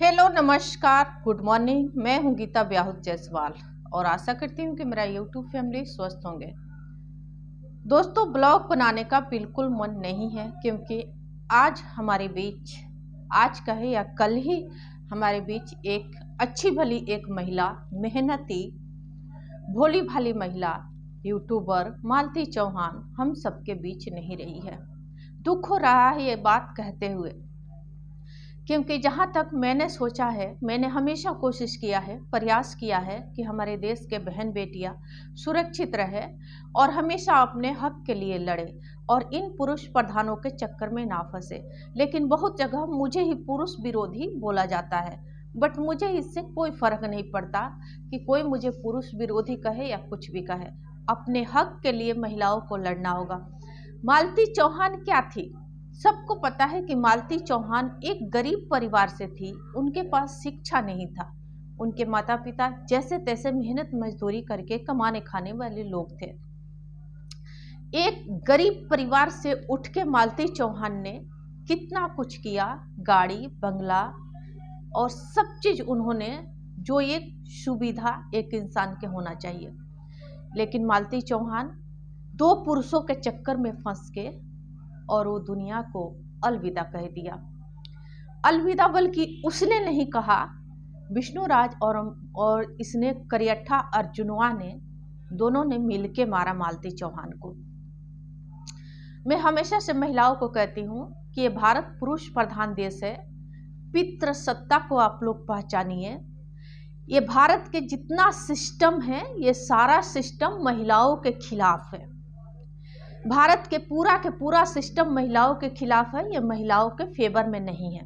Hello, नमस्कार, good morning. मैं हूं गीता ब्याहुत जायसवाल और आशा करती हूं कि मेरा यूट्यूब फैमिली स्वस्थ होंगे। दोस्तों, ब्लॉग बनाने का बिल्कुल मन नहीं है क्योंकि आज हमारे बीच, आज कहे या कल ही हमारे बीच एक अच्छी भली एक महिला, मेहनती भोली भाली महिला यूट्यूबर मालती चौहान हम सबके बीच नहीं रही है। दुख हो रहा है ये बात कहते हुए, क्योंकि जहाँ तक मैंने सोचा है, मैंने हमेशा कोशिश किया है, प्रयास किया है कि हमारे देश के बहन बेटियाँ सुरक्षित रहे और हमेशा अपने हक के लिए लड़े और इन पुरुष प्रधानों के चक्कर में ना फंसे। लेकिन बहुत जगह मुझे ही पुरुष विरोधी बोला जाता है, बट मुझे इससे कोई फर्क नहीं पड़ता कि कोई मुझे पुरुष विरोधी कहे या कुछ भी कहे। अपने हक के लिए महिलाओं को लड़ना होगा। मालती चौहान क्या थी? सबको पता है कि मालती चौहान एक गरीब परिवार से थी। उनके पास शिक्षा नहीं था। उनके माता पिता जैसे तैसे मेहनत मजदूरी करके कमाने खाने वाले लोग थे। एक गरीब परिवार से उठ के मालती चौहान ने कितना कुछ किया, गाड़ी बंगला और सब चीज उन्होंने, जो एक सुविधा एक इंसान के होना चाहिए। लेकिन मालती चौहान दो पुरुषों के चक्कर में फंस के और वो दुनिया को अलविदा कह दिया। अलविदा बल्कि उसने नहीं कहा, विष्णुराज और इसने करियट्ठा अर्जुनवा ने, दोनों ने मिलके मारा मालती चौहान को। मैं हमेशा से महिलाओं को कहती हूँ कि ये भारत पुरुष प्रधान देश है। पितृसत्ता को आप लोग पहचानिए। ये भारत के जितना सिस्टम है, ये सारा सिस्टम महिलाओं के खिलाफ है। भारत के पूरा सिस्टम महिलाओं के खिलाफ है। ये महिलाओं के फेवर में नहीं है।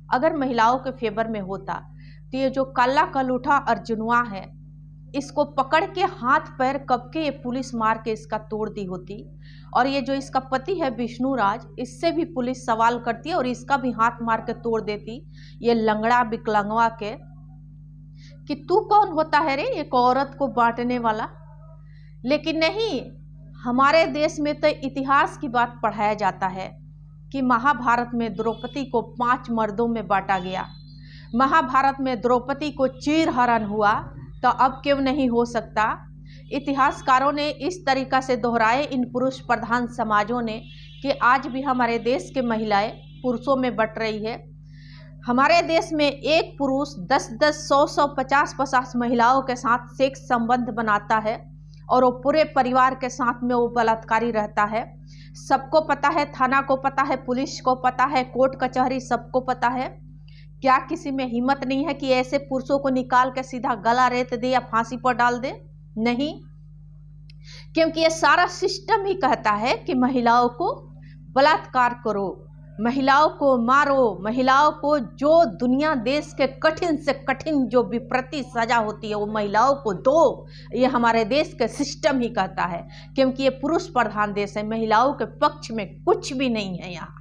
अगर महिलाओं के फेवर में होता तो ये जो काला कलूठा अर्जुनवा है, इसको पकड़ के हाथ पैर कब के ये पुलिस मार के इसका तोड़ दी होती। और ये जो इसका पति है विष्णुराज, इससे भी पुलिस सवाल करती है और इसका भी हाथ मार के तोड़ देती, ये लंगड़ा विकलांगवा के, कि तू कौन होता है रे एक औरत को बांटने वाला। लेकिन नहीं, हमारे देश में तो इतिहास की बात पढ़ाया जाता है कि महाभारत में द्रौपदी को 5 मर्दों में बांटा गया। महाभारत में द्रौपदी को चीरहरण हुआ, तो अब क्यों नहीं हो सकता? इतिहासकारों ने इस तरीका से दोहराए इन पुरुष प्रधान समाजों ने कि आज भी हमारे देश के महिलाएं पुरुषों में बट रही है। हमारे देश में एक पुरुष 10-10, 100-100, 50-50 महिलाओं के साथ सेक्स संबंध बनाता है और वो पूरे परिवार के साथ में वो बलात्कारी रहता है। सबको पता है, थाना को पता है, पुलिस को पता है, कोर्ट कचहरी सबको पता है। क्या किसी में हिम्मत नहीं है कि ऐसे पुरुषों को निकाल के सीधा गला रेत दे या फांसी पर डाल दे? नहीं, क्योंकि ये सारा सिस्टम ही कहता है कि महिलाओं को बलात्कार करो, महिलाओं को मारो, महिलाओं को जो दुनिया देश के कठिन से कठिन जो विपत्ति सजा होती है वो महिलाओं को दो। ये हमारे देश के सिस्टम ही कहता है, क्योंकि ये पुरुष प्रधान देश है। महिलाओं के पक्ष में कुछ भी नहीं है। यहाँ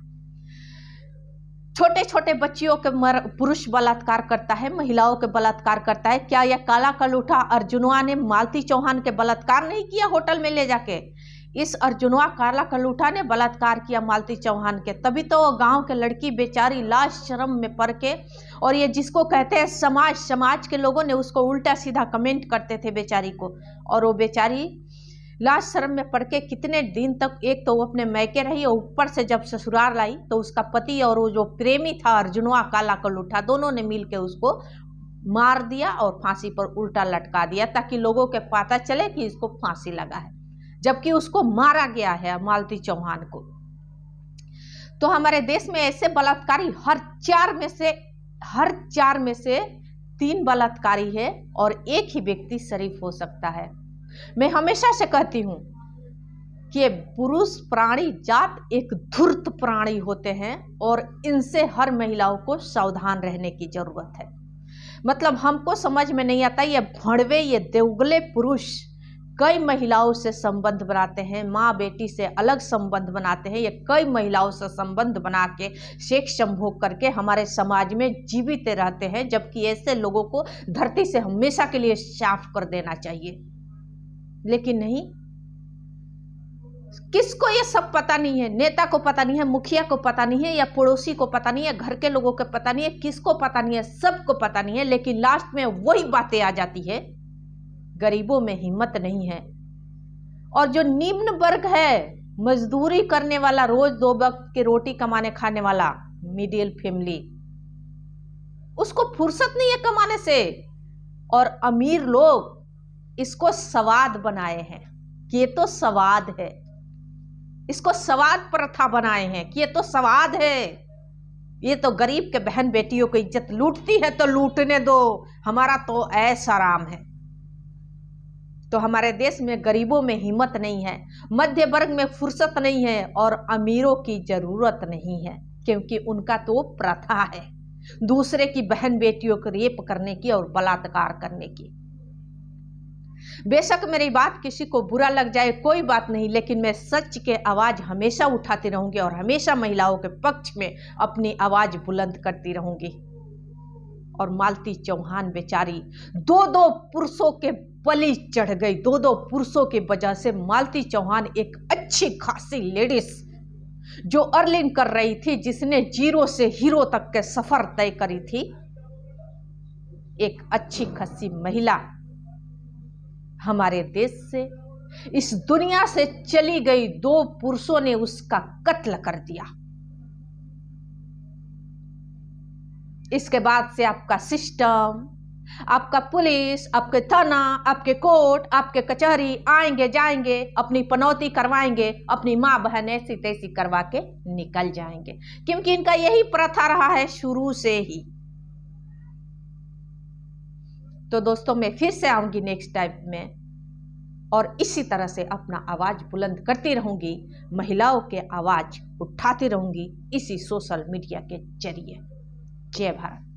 छोटे छोटे बच्चियों के पुरुष बलात्कार करता है, महिलाओं के बलात्कार करता है। क्या यह काला कलूठा अर्जुनवा ने मालती चौहान के बलात्कार नहीं किया होटल में ले जाके? इस अर्जुनवा काला कलूठा ने बलात्कार किया मालती चौहान के। तभी तो वो गांव के लड़की बेचारी लाज शर्म में पड़ के, और ये जिसको कहते हैं समाज के लोगों ने उसको उल्टा सीधा कमेंट करते थे बेचारी को, और वो बेचारी लाज शर्म में पड़ के कितने दिन तक, एक तो वो अपने मैके रही और ऊपर से जब ससुराल आई तो उसका पति और वो जो प्रेमी था अर्जुनवा काला कलूठा, दोनों ने मिल के उसको मार दिया और फांसी पर उल्टा लटका दिया, ताकि लोगों के पता चले कि इसको फांसी लगा है, जबकि उसको मारा गया है मालती चौहान को। तो हमारे देश में ऐसे बलात्कारी हर चार में से 3 बलात्कारी है और एक ही व्यक्ति शरीफ हो सकता है। मैं हमेशा से कहती हूँ कि पुरुष प्राणी जात एक धूर्त प्राणी होते हैं और इनसे हर महिलाओं को सावधान रहने की जरूरत है। मतलब हमको समझ में नहीं आता, ये भड़वे, ये देवगले पुरुष कई महिलाओं से संबंध बनाते हैं, माँ बेटी से अलग संबंध बनाते हैं। ये कई महिलाओं से संबंध बना के सेक्स संभोग करके हमारे समाज में जीवित रहते हैं, जबकि ऐसे लोगों को धरती से हमेशा के लिए साफ कर देना चाहिए। लेकिन नहीं, किसको ये सब पता नहीं है? नेता को पता नहीं है, मुखिया को पता नहीं है, या पड़ोसी को पता नहीं है, घर के लोगों को पता नहीं है, किसको पता नहीं है? सबको पता नहीं है। लेकिन लास्ट में वही बातें आ जाती है, गरीबों में हिम्मत नहीं है। और जो निम्न वर्ग है, मजदूरी करने वाला, रोज 2 वक्त की रोटी कमाने खाने वाला मिडिल फैमिली, उसको फुर्सत नहीं है कमाने से। और अमीर लोग इसको सवाद बनाए हैं कि ये तो सवाद है, इसको सवाद प्रथा बनाए हैं कि ये तो सवाद है, ये तो गरीब के बहन बेटियों की इज्जत लूटती है तो लूटने दो, हमारा तो ऐश आराम है। तो हमारे देश में गरीबों में हिम्मत नहीं है, मध्य वर्ग में फुर्सत नहीं है, और अमीरों की जरूरत नहीं है, क्योंकि उनका तो प्रथा है दूसरे की बहन बेटियों को रेप करने की और बलात्कार करने की। बेशक मेरी बात किसी को बुरा लग जाए, कोई बात नहीं, लेकिन मैं सच के आवाज हमेशा उठाती रहूंगी और हमेशा महिलाओं के पक्ष में अपनी आवाज बुलंद करती रहूंगी। और मालती चौहान बेचारी 2 पुरुषों के बलि चढ़ गई। 2 पुरुषों की वजह से मालती चौहान, एक अच्छी खासी लेडीज जो अर्निंग कर रही थी, जिसने 0 से हीरो तक के सफर तय करी थी, एक अच्छी खासी महिला हमारे देश से, इस दुनिया से चली गई। 2 पुरुषों ने उसका कत्ल कर दिया। इसके बाद से आपका सिस्टम, आपका पुलिस, आपके थाना, आपके कोर्ट, आपके कचहरी आएंगे जाएंगे, अपनी पनौती करवाएंगे, अपनी माँ बहन ऐसी तैसी करवा के निकल जाएंगे, क्योंकि इनका यही प्रथा रहा है शुरू से ही। तो दोस्तों, मैं फिर से आऊंगी नेक्स्ट टाइम में, और इसी तरह से अपना आवाज बुलंद करती रहूंगी, महिलाओं के आवाज उठाती रहूंगी इसी सोशल मीडिया के जरिए। जय भारत।